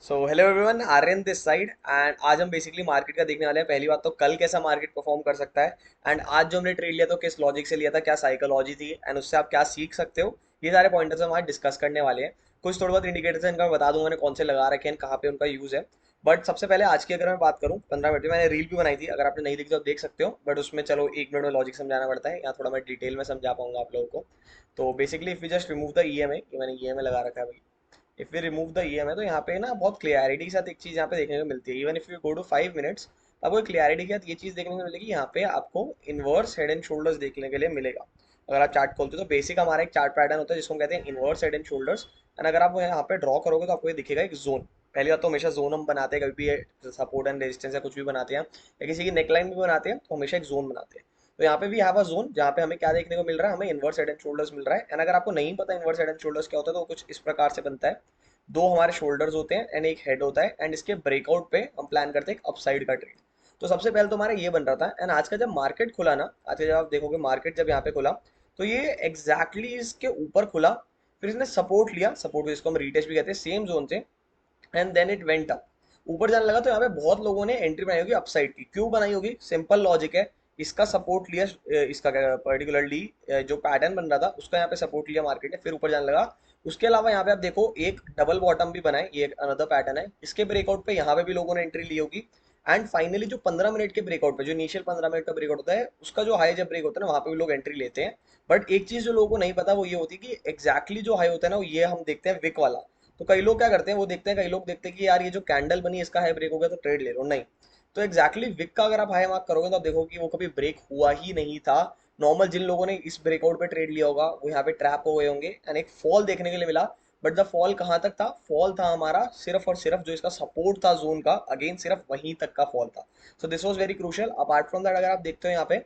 So hello everyone, Aryan this side. And आज हम basically market का देखने वाले हैं। पहली बात तो कल कैसा मार्केट परफॉर्म कर सकता है, एंड आज जो हमने ट्रेड लिया तो किस लॉजिक से लिया था, क्या साइकोलॉजी थी, एंड उससे आप क्या सीख सकते हो। ये सारे पॉइंटर्स हम आज डिस्कस करने वाले हैं। कुछ थोड़ा बहुत इंडिकेटर्स इनका मैं बता दूंगा, मैंने कौन से लगा रखे हैं, कहाँ पे उनका यूज है। बट सबसे पहले आज की अगर मैं बात करूँ, 15 मिनट में मैंने रील भी बनाई थी, अगर आपने नहीं देखी तो आप देख सकते हो। बट उसमें चलो 1 मिनट में लॉजिक समझाना पड़ता है, यहाँ थोड़ा मैं डिटेल में समझा पाऊंगा आप लोगों को। तो basically if you just remove the EMI, ये मैंने ईएमआई लगा रखा है भाई। If you remove the EMI तो यहाँ पे ना बहुत क्लियरिटी के साथ एक चीज यहाँ पे देखने को मिलती है। Even if you go to 5 minutes, आपको क्लियरिटी के साथ ये चीज देखने को मिलेगी। यहाँ पे आपको इनवर्स हेड एंड शोल्डर्स देखने के लिए मिलेगा। अगर आप चार्ट खोलते हो तो बेसिक हमारा एक चार्ट पैटर्न होता है जिसको हम कहते हैं inverse head and shoulders. And अगर आप यहाँ पे ड्रॉ करोगे तो आपको ये दिखेगा एक जोन। पहली बात तो हमेशा जोन हम बनाते हैं, कभी भी सपोर्ट एंड रेजिस्टेंस या कुछ भी बनाते हैं या किसी की नेकलाइन भी बनाते हैं तो हमेशा एक जोन बनाते हैं। तो यहाँ पे भी हैव अ जोन जहाँ पे हमें क्या देखने को मिल रहा है, हमें इनवर्स हेड एंड शोल्डर्स मिल रहा है। एंड अगर आपको नहीं पता इनवर्स हेड एंड शोल्डर्स क्या होता है तो कुछ इस प्रकार से बनता है। दो हमारे शोल्डर्स होते हैं एंड एक हेड होता है, एंड इसके ब्रेकआउट पे हम प्लान करते हैं एक अपसाइड का ट्रेड। तो सबसे पहले तो हमारा ये बन रहा था। एंड आज का जब मार्केट खुला ना, आज का जब आप देखोगे मार्केट जब यहाँ पे खुला तो ये एग्जैक्टली इसके ऊपर खुला। फिर इसने सपोर्ट लिया, सपोर्ट जिसको हम रिटेस्ट भी कहते हैं, सेम जोन से। And then it went up, ऊपर जाने लगा। तो यहाँ पे बहुत लोगों ने एंट्री बनाई होगी अपसाइड की। क्यों बनाई होगी? सिंपल लॉजिक है। इसका सपोर्ट लिया, इसका पर्टिकुलरली जो पैटर्न बन रहा था उसका यहाँ पे सपोर्ट लिया मार्केट ने, फिर ऊपर जाने लगा। उसके अलावा यहाँ पे आप देखो एक डबल बॉटम भी बनाए, ये एक अनदर पैटर्न है। इसके ब्रेकआउट पे यहाँ पे भी लोगों ने एंट्री ली होगी। एंड फाइनली जो 15 मिनट के ब्रेकआउट पे, जो इनिशियल 15 मिनट का ब्रेकआउट होता है, उसका जो हाई जब ब्रेक होता है ना, वहाँ पे भी लोग एंट्री लेते हैं। बट एक चीज जो लोगों को नहीं पता वो ये होती है कि एग्जैक्टली जो हाई होता है ना, वो ये हम देखते हैं विक वाला। तो कई लोग क्या करते हैं, वो देखते हैं, कई लोग देखते हैं कि यार ये जो कैंडल बनी इसका हाई ब्रेक हो गया तो ट्रेड ले लो। नहीं, तो एग्जैक्टली विक का अगर आप हाई मार्क करोगे तो आप देखो कि वो कभी ब्रेक हुआ ही नहीं था। नॉर्मल जिन लोगों ने इस ब्रेकआउट पे ट्रेड लिया होगा वो यहाँ पे ट्रैप हो गए होंगे, एंड एक फॉल देखने के लिए मिला। बट द फॉल कहाँ तक था? फॉल था हमारा सिर्फ और सिर्फ जो इसका सपोर्ट था जोन का, अगेन सिर्फ वहीं तक का फॉल था। So this was very crucial. Apart from that अगर आप देखते हो यहाँ पे,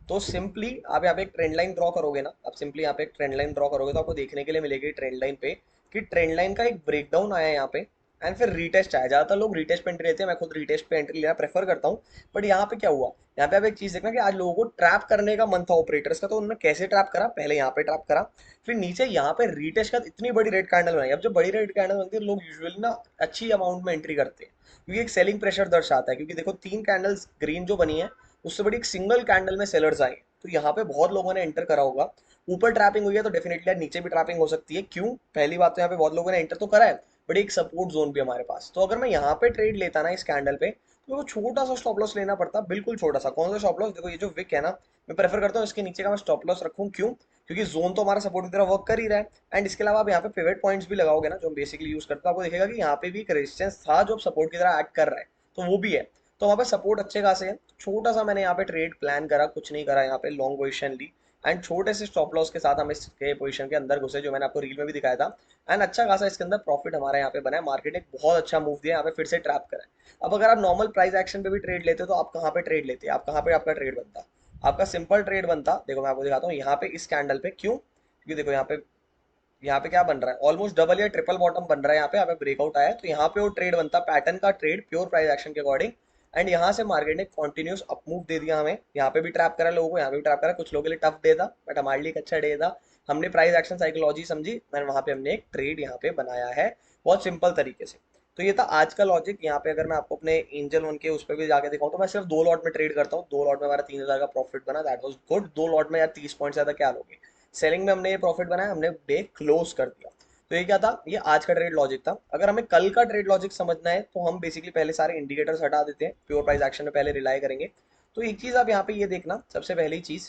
तो सिंपली आप यहाँ पे एक ट्रेंड लाइन ड्रॉ करोगे ना, आप सिंपली यहाँ पे एक ट्रेंड लाइन ड्रॉ करोगे तो आपको देखने के लिए मिलेगी ट्रेंड लाइन पे कि ट्रेंड लाइन का एक ब्रेकडाउन आया है यहाँ पे। एंड फिर रीटेस्ट आया। ज्यादातर लोग रीटेस्ट पे एंट्री लेते हैं, मैं खुद रीटेस्ट पे एंट्री लेना प्रेफर करता हूँ। बट यहाँ पे क्या हुआ, यहाँ पे आप एक चीज देखना कि आज लोगों को ट्रैप करने का मन था ऑपरेटर्स का, तो उन्होंने कैसे ट्रैप करा? पहले यहाँ पे ट्रैप करा, फिर नीचे यहाँ पे रीटेस्ट का इतनी बड़ी रेड कैंडल बनाई। अब जब बड़ी रेड कैंडल बनती है लोग यूजुअली ना अच्छी अमाउंट में एंट्री करते हैं, क्योंकि एक सेलिंग प्रेशर दर्शाता है। क्योंकि देखो 3 कैंडल्स ग्रीन जो बनी है, उससे बड़ी एक सिंगल कैंडल में सेलर्स आए, तो यहाँ पे बहुत लोगों ने एंटर करा होगा। ऊपर ट्रैपिंग हुई है तो डेफिनेटली नीचे भी ट्रैपिंग हो सकती है। क्यों? पहली बात तो यहाँ पे बहुत लोगों ने एंटर तो करा है, बट एक सपोर्ट जोन भी हमारे पास। तो अगर मैं यहाँ पे ट्रेड लेता ना इस कैंडल पे, तो वो छोटा सा स्टॉप लॉस लेना पड़ता, बिल्कुल छोटा सा। कौन सा स्टॉप लॉस? देखो ये जो विक है ना, मैं प्रेफर करता हूँ इसके नीचे का मैं स्टॉप लॉस रखूँ। क्यों? क्योंकि जोन तो हमारा सपोर्ट की तरह वर्क कर ही रहा है। एंड इसके अलावा आप यहाँ पे पिवट पॉइंट्स भी लगाओगे ना, जो हम बेसिकली यूज करते हैं, आपको दिखेगा कि यहाँ पे भी एक रेजिस्टेंस था जो सपोर्ट की तरह एक्ट कर रहा है, तो वो भी है। तो वहाँ पे सपोर्ट अच्छे खासे है। छोटा सा मैंने यहाँ पे ट्रेड प्लान करा, कुछ नहीं करा, यहाँ पे लॉन्ग पोजीशन ली। एंड छोटे से स्टॉप लॉस के साथ हम इसके पोजीशन के अंदर घुसे, जो मैंने आपको रील में भी दिखाया था। एंड अच्छा खासा इसके अंदर प्रॉफिट हमारा यहाँ पे बना है। मार्केट ने बहुत अच्छा मूव दिया, यहाँ पे फिर से ट्रैप करा है। अब अगर आप नॉर्मल प्राइस एक्शन पे भी ट्रेड लेते हो तो आप कहाँ पे ट्रेड लेते हैं? आप कहाँ पे आपका ट्रेड बनता? आपका सिंपल ट्रेड बनता, देखो मैं आपको दिखाता हूँ यहाँ पे इस कैंडल पे। क्यों? क्योंकि देखो यहाँ पे क्या बन रहा है, ऑलमोस्ट डबल या ट्रिपल बॉटम बन रहा है। यहाँ पे ब्रेकआउट आया है तो यहाँ पे वो ट्रेड बनता, पैटर्न का ट्रेड, प्योर प्राइस एक्शन के अकॉर्डिंग। एंड यहाँ से मार्केट ने कॉन्टिन्यूस अप मूव दे दिया हमें। यहाँ पे भी ट्रैप करा लोगों को, यहाँ पे भी ट्रैप करा। कुछ लोगों के लिए टफ डे था बट हमारे लिए एक अच्छा डे था। हमने प्राइस एक्शन साइकोलॉजी समझी एंड वहाँ पे हमने एक ट्रेड यहाँ पे बनाया है, बहुत सिंपल तरीके से। तो ये था आज का लॉजिक। यहाँ पे अगर मैं आपको अपने एंजल वन के उस पर भी जाके दिखाऊँ तो मैं सिर्फ 2 लॉट में ट्रेड करता हूँ। 2 लॉट में हमारा 3,000 का प्रॉफिट बना, दैट वाज गुड। 2 लॉट में यार 30 पॉइंट ज्यादा क्या लोगे? सेलिंग में हमने ये प्रॉफिट बनाया, हमने डे क्लोज कर दिया। तो ये क्या था? ये आज का ट्रेड लॉजिक था। अगर हमें कल का ट्रेड लॉजिक समझना है तो हम बेसिकली पहले सारे इंडिकेटर्स हटा देते हैं, प्योर प्राइस एक्शन में पहले रिलाई करेंगे। तो एक चीज आप यहाँ पे ये देखना, सबसे पहली चीज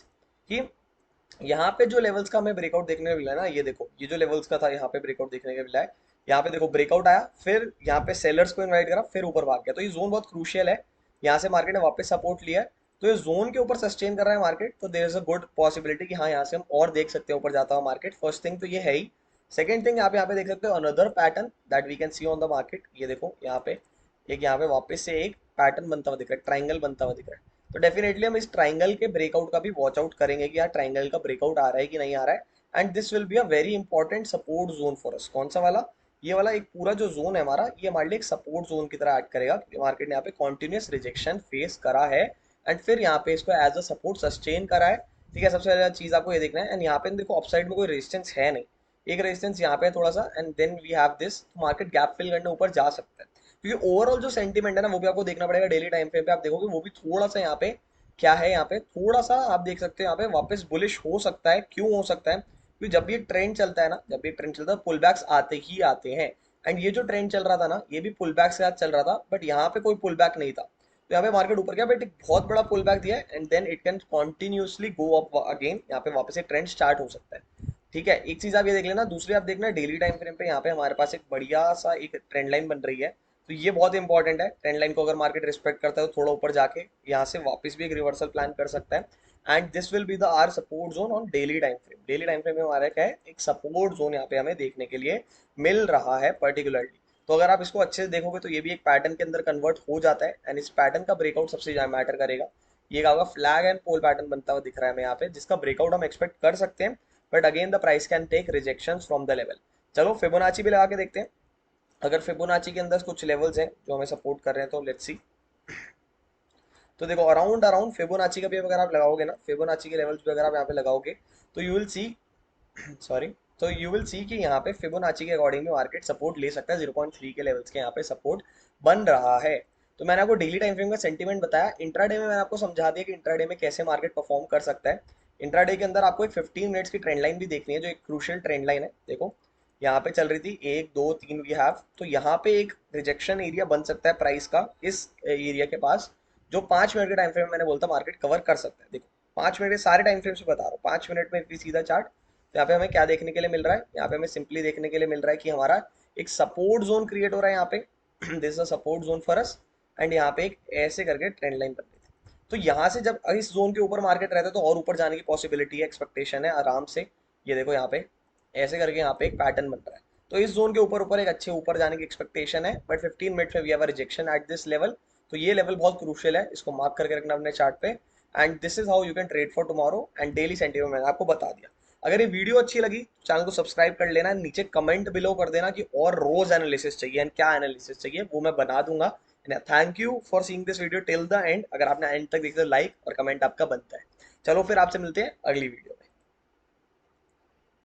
कि यहाँ पे जो लेवल्स का हमें ब्रेकआउट देखने को मिला है ना, ये देखो ये जो लेवल्स का था यहाँ पे ब्रेकआउट देखने को मिला है। यहाँ पे देखो ब्रेकआउट आया, फिर यहाँ पे सेलर्स को इनवाइट करा, फिर ऊपर भाग गया। तो ये जोन बहुत क्रूशियल है। यहाँ से मार्केट ने वापस सपोर्ट लिया है, तो ये जोन के ऊपर सस्टेन कर रहा है मार्केट। तो there is a good possibility कि हाँ यहाँ से हम और देख सकते हैं ऊपर जाता हुआ मार्केट। फर्स्ट थिंग तो ये है ही। सेकंड थिंग आप यहाँ पे देख सकते हो another pattern that we can see on the market. ये देखो यहाँ पे एक, यहाँ पे वापस से एक पैटर्न बनता हुआ दिख रहा है, ट्राइंगल बनता हुआ दिख रहा है। तो डेफिनेटली हम इस ट्राइंगल के ब्रेकआउट का भी वॉच आउट करेंगे कि यार ट्राइंगल का ब्रेकआउट आ रहा है कि नहीं आ रहा है। And this will be a very important support zone for us. कौन सा वाला? ये वाला एक पूरा जो जोन है हमारा, ये हमारे लिए एक सपोर्ट जोन की तरह एक्ट करेगा, क्योंकि मार्केट ने यहाँ पे कॉन्टिन्यूस रिजेक्शन फेस करा है एंड फिर यहाँ पे इसको एज अ सपोर्ट सस्टेन करा है। ठीक है, सबसे पहले चीज आपको ये देखना है। एंड यहाँ पे देखो अपसाइड में कोई रेजिस्टेंस है नहीं, एक रेजिस्टेंस यहाँ पे है थोड़ा सा, and then we have this, market gap fill करने ऊपर जा सकता है। क्योंकि ओवरऑल जो सेंटीमेंट है ना वो भी आपको देखना पड़ेगा, डेली टाइम फ्रेम पे आप देखोगे वो भी थोड़ा सा यहाँ पे क्या है, यहाँ पे थोड़ा सा आप देख सकते हो यहाँ पे वापस बुलिश हो सकता है। क्यों हो सकता है? क्योंकि जब भी एक ट्रेंड चलता है ना, जब भी एक ट्रेंड चलता है पुल बैक्स आते ही आते हैं। एंड ये जो ट्रेंड चल रहा था ना ये भी पुल बैक के साथ चल रहा था, बट यहाँ पे कोई पुल बैक नहीं था। तो यहाँ पे मार्केट ऊपर गया बट एक बहुत बड़ा पुल बैक दिया है, and then it can continuously go up again, यहाँ पे वापस से ट्रेंड स्टार्ट हो सकता है। ठीक है, एक चीज आप ये देख लेना। दूसरी आप देखना डेली टाइम फ्रेम पे यहाँ पे हमारे पास एक बढ़िया सा एक ट्रेंड लाइन बन रही है। तो ये बहुत इंपॉर्टेंट है, ट्रेंड लाइन को अगर मार्केट रिस्पेक्ट करता है तो थोड़ा ऊपर जाके यहाँ से वापस भी एक रिवर्सल प्लान कर सकता है। And this will be the R support zone on daily time frame. Daily time frame में हमारा क्या है, एक सपोर्ट जोन यहाँ पे हमें देखने के लिए मिल रहा है पर्टिकुलरली। तो अगर आप इसको अच्छे से देखोगे तो ये भी एक पैटर्न के अंदर कन्वर्ट हो जाता है, एंड इस पैटर्न का ब्रेकआउट सबसे ज्यादा मैटर करेगा। ये क्या होगा, फ्लैग एंड पोल पैटर्न बनता हुआ दिख रहा है हमें यहाँ पे, जिसका ब्रेकआउट हम एक्सपेक्ट कर सकते हैं। But again the price can take rejections from the level. चलो फिबोनाची भी लगा के देखते हैं। अगर फिबोनाची के अंदर कुछ लेवल्स हैं जो हमें सपोर्ट कर रहे हैं तो लेट्स सी। तो देखो अराउंड अराउंड फिबोनाची का भी अगर आप लगाओगे ना, फिबोनाची के लेवल्स भी अगर आप यहाँ पे लगाओगे तो यू विल सी सॉरी, तो यू विल सी कि यहाँ पे फिबोनाची के अकॉर्डिंग भी मार्केट सपोर्ट ले सकता है। 0.3 के लेवल्स के यहाँ पे सपोर्ट बन रहा है। तो मैंने आपको डेली टाइम फ्रेम का सेंटीमेंट बताया। इंट्राडे में मैंने आपको समझा दिया कि इंट्राडे में कैसे मार्केट परफॉर्म कर सकता है। इंट्राडे के अंदर आपको एक 15 मिनट्स की ट्रेंड लाइन भी देखनी है, जो एक क्रूशियल ट्रेंड लाइन है। देखो यहाँ पे चल रही थी 1 2 3 वी हैव, तो यहाँ पे एक रिजेक्शन एरिया बन सकता है प्राइस का इस एरिया के पास, जो 5 मिनट के टाइम फ्रेम में मैंने बोलता मार्केट कवर कर सकता है। देखो 5 मिनट के सारे टाइम फ्रेम से बता रहा हूँ, 5 मिनट में भी सीधा चार्ट। तो यहाँ पे हमें क्या देखने के लिए मिल रहा है, यहाँ पे हमें सिंपली देखने के लिए मिल रहा है कि हमारा एक सपोर्ट जोन क्रिएट हो रहा है यहाँ पे। This is a support zone for us, and यहाँ पे एक ऐसे करके ट्रेंड लाइन बन रही थी। तो यहाँ से जब इस जोन के ऊपर मार्केट रहता है तो और ऊपर जाने की पॉसिबिलिटी है, एक्सपेक्टेशन है आराम से। ये देखो यहाँ पे ऐसे करके यहाँ पे एक पैटर्न बन रहा है। तो इस जोन के ऊपर ऊपर एक अच्छे ऊपर जाने की एक्सपेक्टेशन है, बट 15 मिनट में we have a rejection at this level. तो ये लेवल बहुत क्रूशियल है, इसको मार्क करके रखना अपने चार्ट पे। And this is how you can trade for tomorrow. And daily sentiment मैंने आपको बता दिया। अगर ये वीडियो अच्छी लगी तो चैनल को सब्सक्राइब कर लेना, नीचे कमेंट बिलो कर देना कि और रोज एनालिसिस चाहिए एंड क्या एनालिसिस चाहिए, वो मैं बना दूंगा। Thank you for seeing this video till the end. अगर आपने एंड तक देखा तो लाइक और कमेंट आपका बनता है। चलो फिर आपसे मिलते हैं अगली वीडियो।